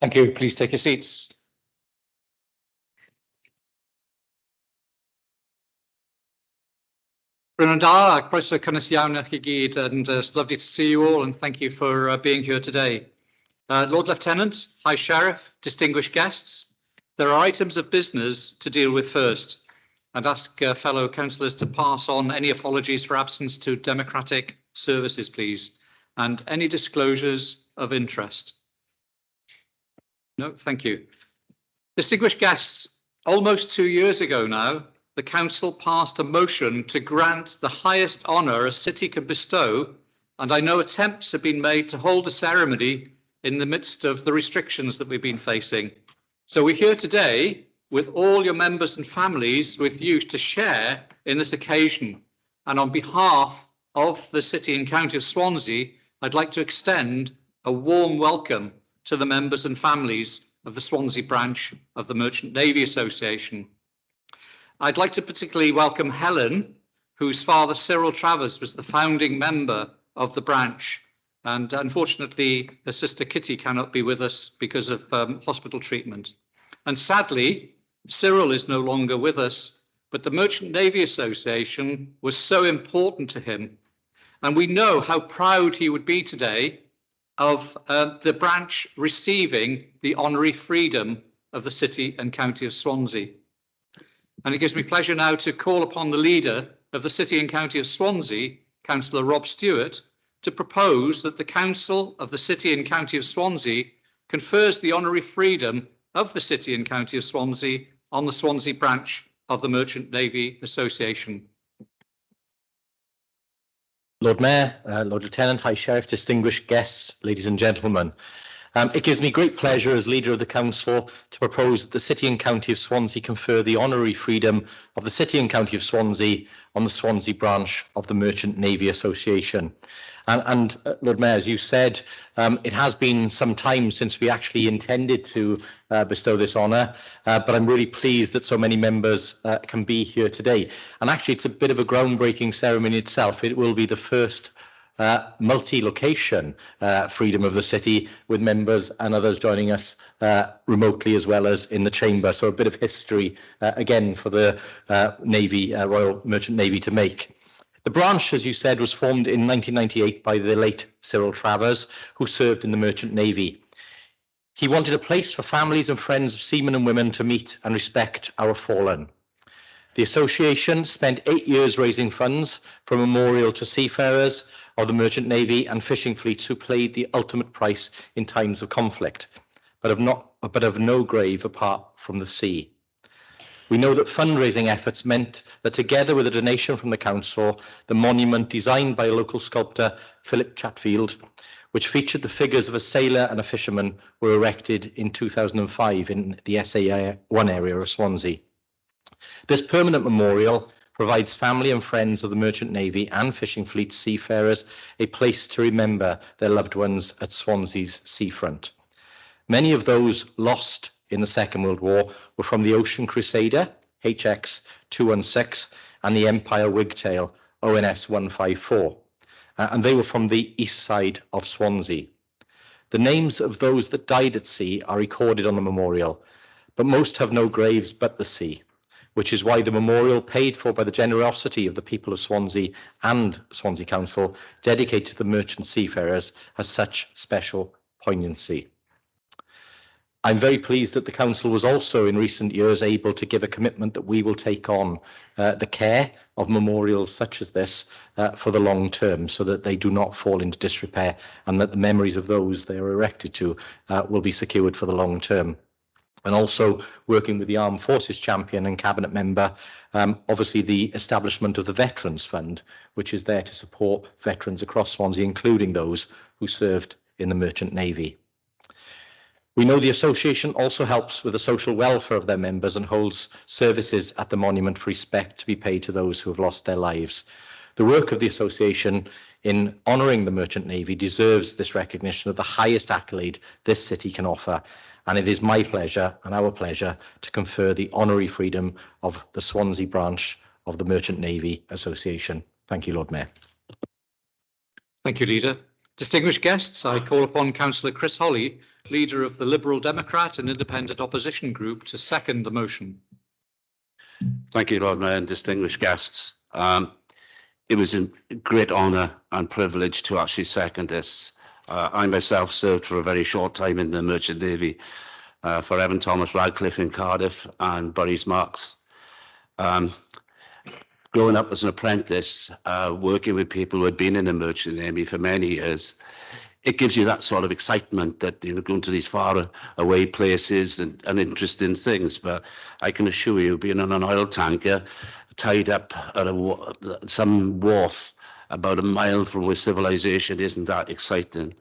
Thank you. Please take your seats. Rwy'n da a croeso cynnes iawn i chi gyd, and it's lovely to see you all, and thank you for being here today. Lord Lieutenant, High Sheriff, distinguished guests, there are items of business to deal with first, and ask fellow councillors to pass on any apologies for absence to democratic services, please, and any disclosures of interest. No, thank you. Distinguished guests, almost 2 years ago now, the Council passed a motion to grant the highest honour a city can bestow, and I know attempts have been made to hold a ceremony in the midst of the restrictions that we've been facing. So we're here today with all your members and families with you to share in this occasion. And on behalf of the City and County of Swansea, I'd like to extend a warm welcome to the members and families of the Swansea branch of the Merchant Navy Association. I'd like to particularly welcome Helen, whose father Cyril Travers was the founding member of the branch, and unfortunately her sister Kitty cannot be with us because of hospital treatment. And sadly, Cyril is no longer with us, but the Merchant Navy Association was so important to him, and we know how proud he would be today of the branch receiving the honorary freedom of the City and County of Swansea. And it gives me pleasure now to call upon the leader of the City and County of Swansea, Councillor Rob Stewart, to propose that the Council of the City and County of Swansea confers the honorary freedom of the City and County of Swansea on the Swansea branch of the Merchant Navy Association. Lord Mayor, Lord Lieutenant, High Sheriff, distinguished guests, ladies and gentlemen. It gives me great pleasure as leader of the council to propose that the City and County of Swansea confer the honorary freedom of the City and County of Swansea on the Swansea branch of the Merchant Navy Association. And Lord Mayor, as you said, it has been some time since we actually intended to bestow this honour, but I'm really pleased that so many members can be here today. And actually, it's a bit of a groundbreaking ceremony itself. It will be the first multi-location freedom of the city, with members and others joining us remotely as well as in the chamber. So a bit of history again for the Navy, Royal Merchant Navy to make. The branch, as you said, was formed in 1998 by the late Cyril Travers, who served in the Merchant Navy. He wanted a place for families and friends of seamen and women to meet and respect our fallen. The association spent 8 years raising funds for a memorial to seafarers of the Merchant Navy and fishing fleets who paid the ultimate price in times of conflict, but of no grave apart from the sea. We know that fundraising efforts meant that, together with a donation from the council, the monument designed by local sculptor Philip Chatfield, which featured the figures of a sailor and a fisherman, were erected in 2005 in the SA1 area of Swansea. This permanent memorial provides family and friends of the Merchant Navy and fishing fleet seafarers a place to remember their loved ones at Swansea's seafront. Many of those lost in the Second World War were from the Ocean Crusader, HX 216, and the Empire Wigtail, ONS 154, and they were from the east side of Swansea. The names of those that died at sea are recorded on the memorial, but most have no graves but the sea, which is why the memorial, paid for by the generosity of the people of Swansea and Swansea Council, dedicated to the merchant seafarers, has such special poignancy. I'm very pleased that the Council was also in recent years able to give a commitment that we will take on the care of memorials such as this for the long term, so that they do not fall into disrepair and that the memories of those they are erected to will be secured for the long term. And also working with the Armed Forces Champion and Cabinet Member, obviously the establishment of the Veterans Fund, which is there to support veterans across Swansea, including those who served in the Merchant Navy. We know the association also helps with the social welfare of their members and holds services at the monument for respect to be paid to those who have lost their lives. The work of the association in honouring the Merchant Navy deserves this recognition of the highest accolade this city can offer, and it is my pleasure and our pleasure to confer the honorary freedom of the Swansea branch of the Merchant Navy Association. Thank you, Lord Mayor. Thank you, Leader. Distinguished guests, I call upon Councillor Chris Holly, leader of the Liberal Democrat and Independent Opposition Group, to second the motion. Thank you, Lord Mayor, and distinguished guests. It was a great honour and privilege to actually second this. I myself served for a very short time in the Merchant Navy for Evan Thomas Radcliffe in Cardiff and Burries Marks. Growing up as an apprentice, working with people who had been in the Merchant Navy for many years, it gives you that sort of excitement that you're going to these far away places and interesting things. But I can assure you, being on an oil tanker, tied up at some wharf about a mile from where civilization isn't that exciting.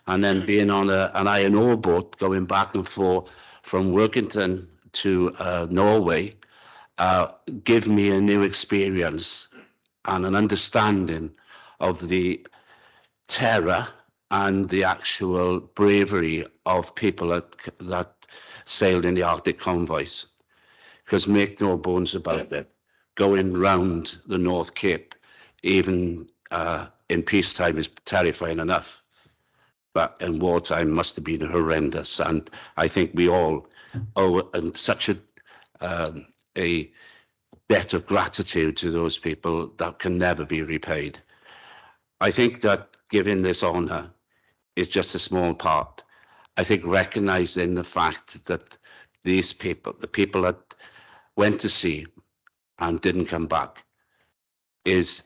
And then being on an iron ore boat going back and forth from Workington to Norway give me a new experience and an understanding of the terror and the actual bravery of people that sailed in the Arctic convoys. Because make no bones about it, going round the North Cape, even in peacetime, is terrifying enough. But in wartime must have been horrendous. And I think we all owe such a debt of gratitude to those people that can never be repaid. I think that giving this honour is just a small part. I think recognising the fact that these people, the people that went to sea and didn't come back, is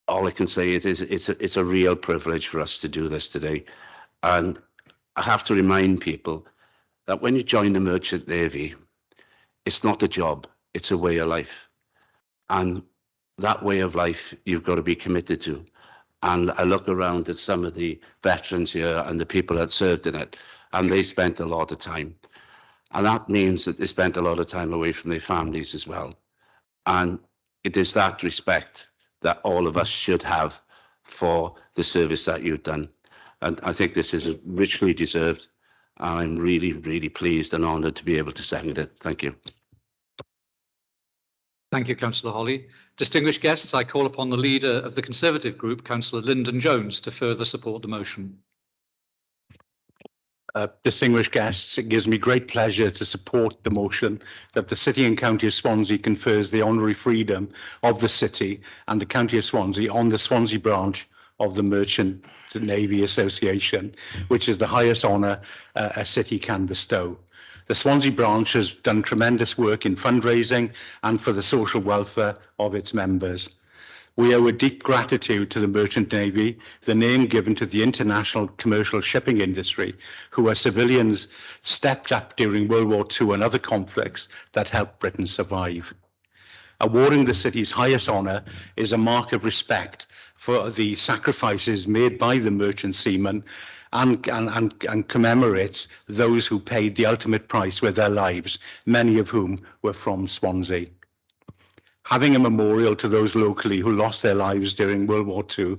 all I can say. It's a real privilege for us to do this today. And I have to remind people that when you join the Merchant Navy, it's not a job, it's a way of life. And that way of life you've got to be committed to. And I look around at some of the veterans here and the people that served in it, and they spent a lot of time. And that means that they spent a lot of time away from their families as well. And it is that respect that all of us should have for the service that you've done. And I think this is richly deserved. And I'm really, really pleased and honoured to be able to second it. Thank you. Thank you, Councillor Holly. Distinguished guests, I call upon the leader of the Conservative Group, Councillor Lyndon Jones, to further support the motion. Distinguished guests, it gives me great pleasure to support the motion that the City and County of Swansea confers the honorary freedom of the City and the County of Swansea on the Swansea branch of the Merchant Navy Association, which is the highest honour a city can bestow. The Swansea branch has done tremendous work in fundraising and for the social welfare of its members. We owe a deep gratitude to the Merchant Navy, the name given to the international commercial shipping industry, who as civilians stepped up during World War II and other conflicts that helped Britain survive. Awarding the city's highest honour is a mark of respect for the sacrifices made by the merchant seamen and commemorates those who paid the ultimate price with their lives, many of whom were from Swansea. Having a memorial to those locally who lost their lives during World War II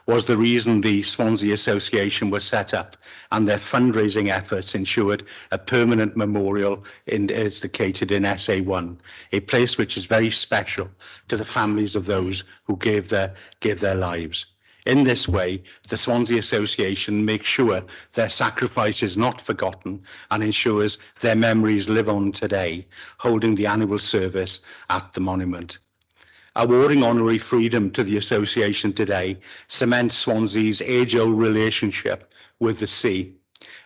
was the reason the Swansea Association was set up, and their fundraising efforts ensured a permanent memorial is located in SA1, a place which is very special to the families of those who gave their lives. In this way, the Swansea Association makes sure their sacrifice is not forgotten and ensures their memories live on today, holding the annual service at the monument. Awarding honorary freedom to the association today cements Swansea's age-old relationship with the sea,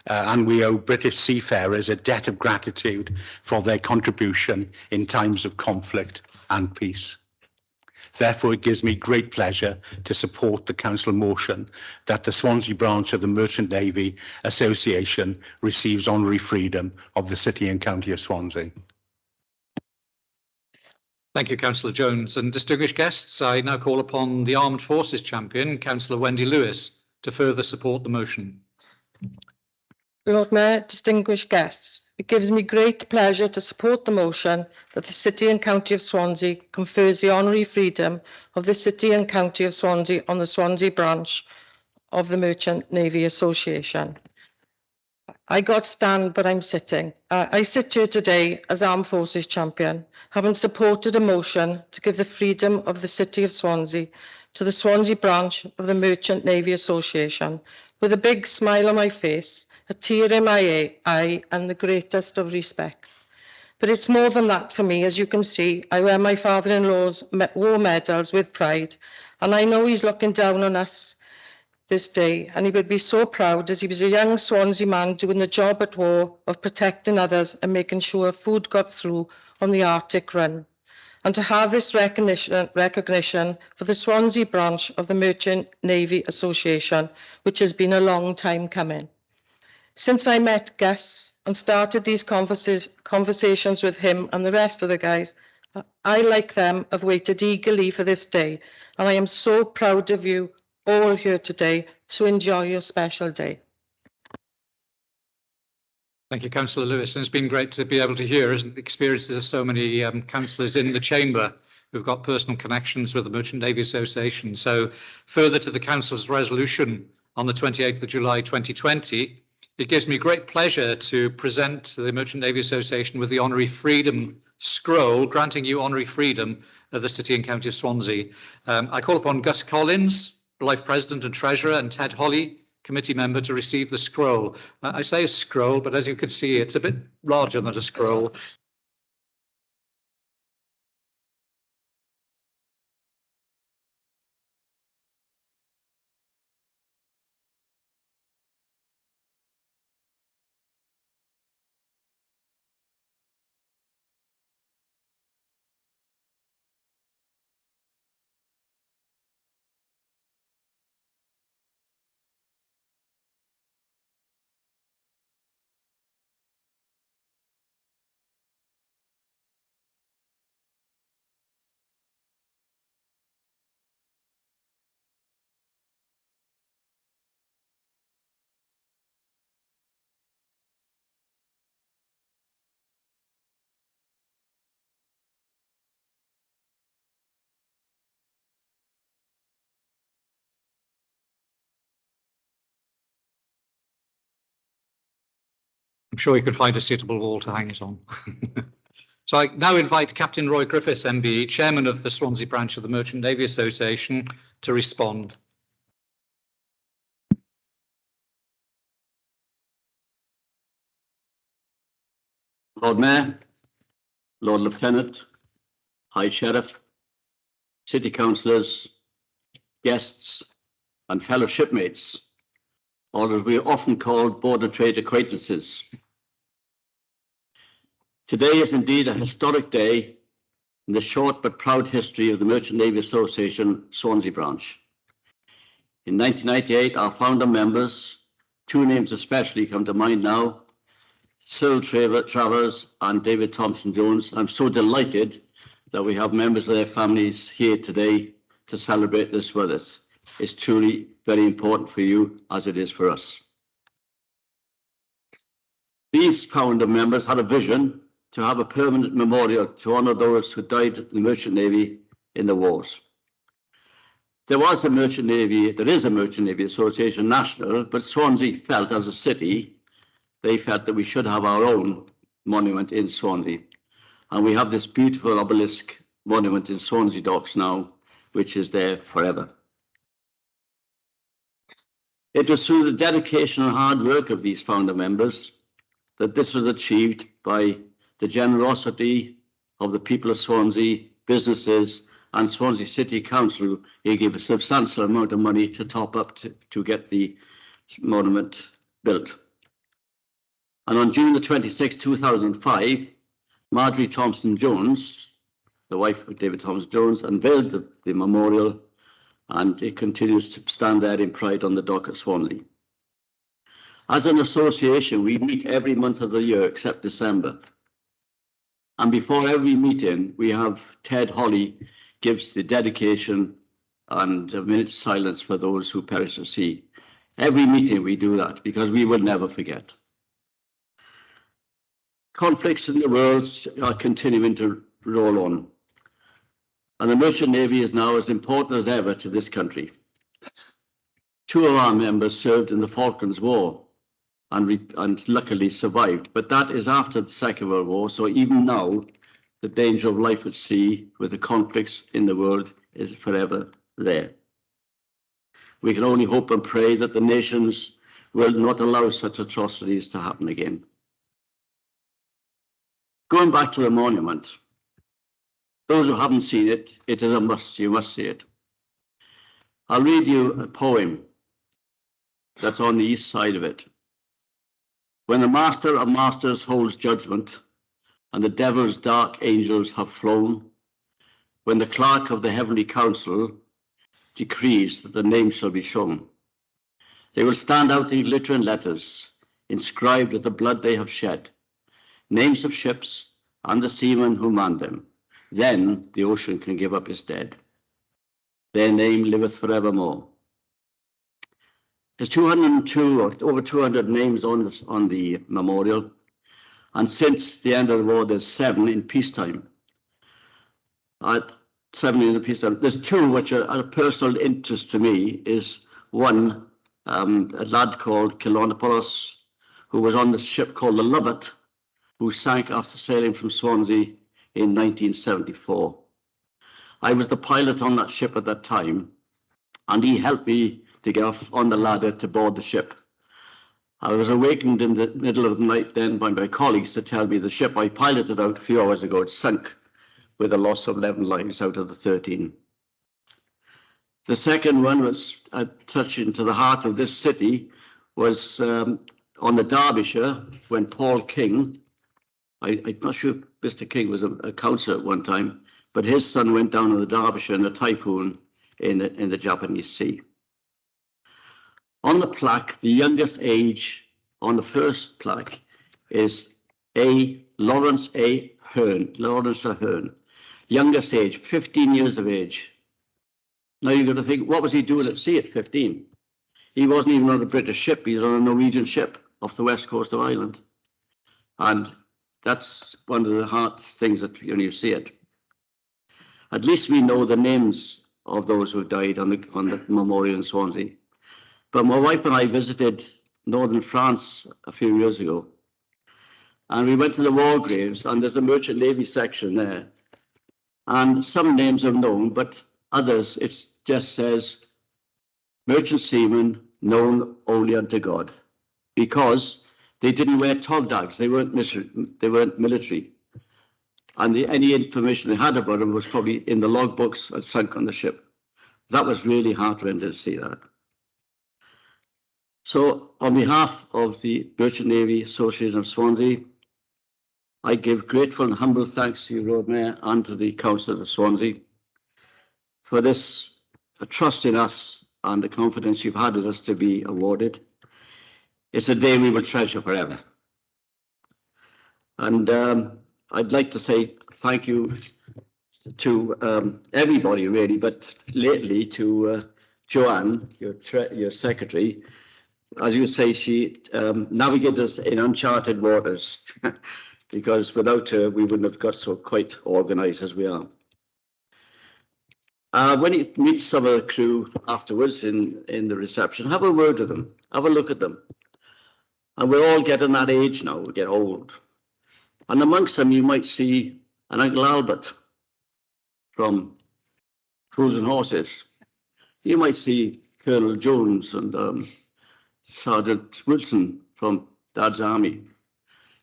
and we owe British seafarers a debt of gratitude for their contribution in times of conflict and peace. Therefore, it gives me great pleasure to support the council motion that the Swansea branch of the Merchant Navy Association receives honorary freedom of the City and County of Swansea. Thank you, Councillor Jones. And distinguished guests, I now call upon the Armed Forces Champion, Councillor Wendy Lewis, to further support the motion. Lord Mayor, distinguished guests, it gives me great pleasure to support the motion that the City and County of Swansea confers the honorary freedom of the City and County of Swansea on the Swansea branch of the Merchant Navy Association. I got stand, but I'm sitting. I sit here today as Armed Forces Champion, having supported a motion to give the freedom of the City of Swansea to the Swansea branch of the Merchant Navy Association with a big smile on my face, a tear in my eye, and the greatest of respect. But it's more than that for me. As you can see, I wear my father-in-law's war medals with pride, and I know he's looking down on us this day, and he would be so proud as he was a young Swansea man doing the job at war of protecting others and making sure food got through on the Arctic run. And to have this recognition for the Swansea branch of the Merchant Navy Association, which has been a long time coming. Since I met Gus and started these conversations with him and the rest of the guys, I, like them, have waited eagerly for this day, and I am so proud of you all here today, so enjoy your special day. Thank you, Councillor Lewis. And it's been great to be able to hear the experiences of so many councillors in the chamber who've got personal connections with the Merchant Navy Association. So further to the Council's resolution on the 28th of July 2020, it gives me great pleasure to present the Merchant Navy Association with the Honorary Freedom Scroll, granting you honorary freedom of the City and County of Swansea. I call upon Gus Collins, Life President and Treasurer, and Ted Holly, Committee Member, to receive the scroll. I say a scroll, but as you can see, it's a bit larger than a scroll. I'm sure you could find a suitable wall to hang it on. So I now invite Captain Roy Griffiths, MBE, Chairman of the Swansea branch of the Merchant Navy Association, to respond. Lord Mayor, Lord Lieutenant, High Sheriff, City Councillors, guests and fellow shipmates, or as we are often called, border trade acquaintances. Today is indeed a historic day in the short but proud history of the Merchant Navy Association Swansea branch. In 1998, our founder members, two names especially come to mind now, Cyril Travers and David Thompson-Jones. I'm so delighted that we have members of their families here today to celebrate this with us. It's truly very important for you, as it is for us. These founder members had a vision to have a permanent memorial to honour those who died in the Merchant Navy in the wars. There is a Merchant Navy Association National, but Swansea felt as a city, they felt that we should have our own monument in Swansea. And we have this beautiful obelisk monument in Swansea Docks now, which is there forever. It was through the dedication and hard work of these founder members that this was achieved, by the generosity of the people of Swansea, businesses and Swansea City Council, who gave a substantial amount of money to top up to get the monument built. And on June the 26th, 2005, Marjorie Thompson-Jones, the wife of David Thompson-Jones, unveiled the memorial, and it continues to stand there in pride on the dock at Swansea. As an association, we meet every month of the year except December. And before every meeting, we have Ted Holly gives the dedication and a minute's silence for those who perish at sea. Every meeting we do that because we will never forget. Conflicts in the world are continuing to roll on. And the Merchant Navy is now as important as ever to this country. Two of our members served in the Falklands War and luckily survived, but that is after the Second World War, so even now the danger of life at sea with the conflicts in the world is forever there. We can only hope and pray that the nations will not allow such atrocities to happen again. Going back to the monument, those who haven't seen it, it is a must. You must see it. I'll read you a poem that's on the east side of it. When the Master of Masters holds judgment, and the devil's dark angels have flown, when the clerk of the heavenly council decrees that the name shall be shown, they will stand out in glittering letters, inscribed with the blood they have shed, names of ships and the seamen who manned them. Then the ocean can give up its dead. Their name liveth forevermore. There's 202 or over 200 names on the memorial, and since the end of the war, there's 7 in peacetime. 7 in the peacetime. There's 2 which are of personal interest to me. Is one, a lad called Kilonopoulos, who was on the ship called the Lovat, who sank after sailing from Swansea in 1974. I was the pilot on that ship at that time, and he helped me to get off on the ladder to board the ship. I was awakened in the middle of the night then by my colleagues to tell me the ship I piloted out a few hours ago had sunk with a loss of 11 lives out of the 13. The second one was touching to the heart of this city, was on the Derbyshire when Paul King, I'm not sure if Mr. King was a councillor at one time, but his son went down in the Derbyshire in a typhoon in the Japanese Sea. On the plaque, the youngest age on the first plaque is Lawrence Ahern, youngest age, 15 years of age. Now you're going to think, what was he doing at sea at 15? He wasn't even on a British ship, he was on a Norwegian ship off the west coast of Ireland. And that's one of the hard things that when you see it. At least we know the names of those who died on the memorial in Swansea. But my wife and I visited northern France a few years ago, and we went to the war graves, and there's a Merchant Navy section there. And some names are known, but others, it just says, merchant seamen known only unto God, because they didn't wear togdags, they weren't military. And any information they had about them was probably in the logbooks that sunk on the ship. That was really heartrending to see that. So on behalf of the Merchant Navy Association of Swansea, I give grateful and humble thanks to you, Lord Mayor, and to the Council of Swansea for this trust in us and the confidence you've had in us to be awarded. It's a day we will treasure forever. And I'd like to say thank you to everybody really, but lately to Joanne, your secretary. As you say, she navigated us in uncharted waters because without her, we wouldn't have got so quite organised as we are. When you meet some of the crew afterwards in the reception, have a word with them, have a look at them. And we're all getting that age now, we get old. And amongst them, you might see an Uncle Albert from Fools and Horses. You might see Colonel Jones and Sergeant Wilson from Dad's Army.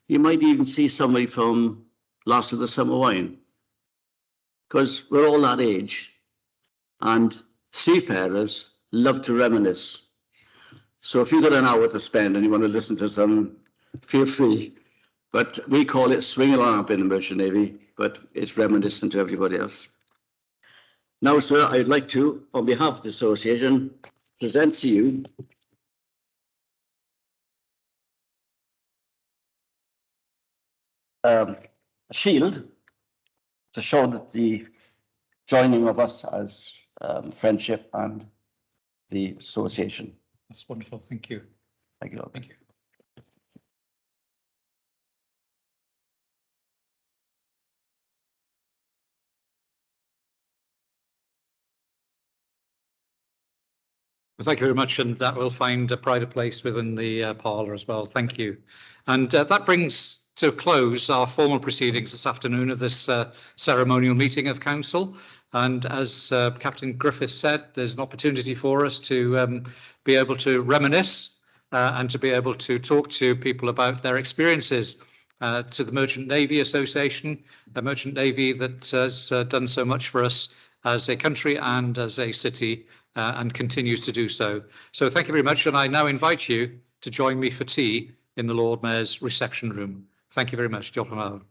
You might even see somebody from Last of the Summer Wine, because we're all that age, and seafarers love to reminisce. So if you've got an hour to spend and you want to listen to some, feel free. But we call it swing along up in the Merchant Navy, but it's reminiscent to everybody else. Now, sir, I'd like to, on behalf of the association, present to you a shield to show that the joining of us as friendship and the association. That's wonderful. Thank you. Thank you. Thank you. Well, thank you very much, and that will find a pride place within the parlour as well. Thank you. And that brings to a close our formal proceedings this afternoon of this ceremonial meeting of Council. And as Captain Griffiths said, there's an opportunity for us to be able to reminisce and to be able to talk to people about their experiences to the Merchant Navy Association, a merchant navy that has done so much for us as a country and as a city and continues to do so. So thank you very much. And I now invite you to join me for tea in the Lord Mayor's reception room. Thank you very much. Diolch yn fawr.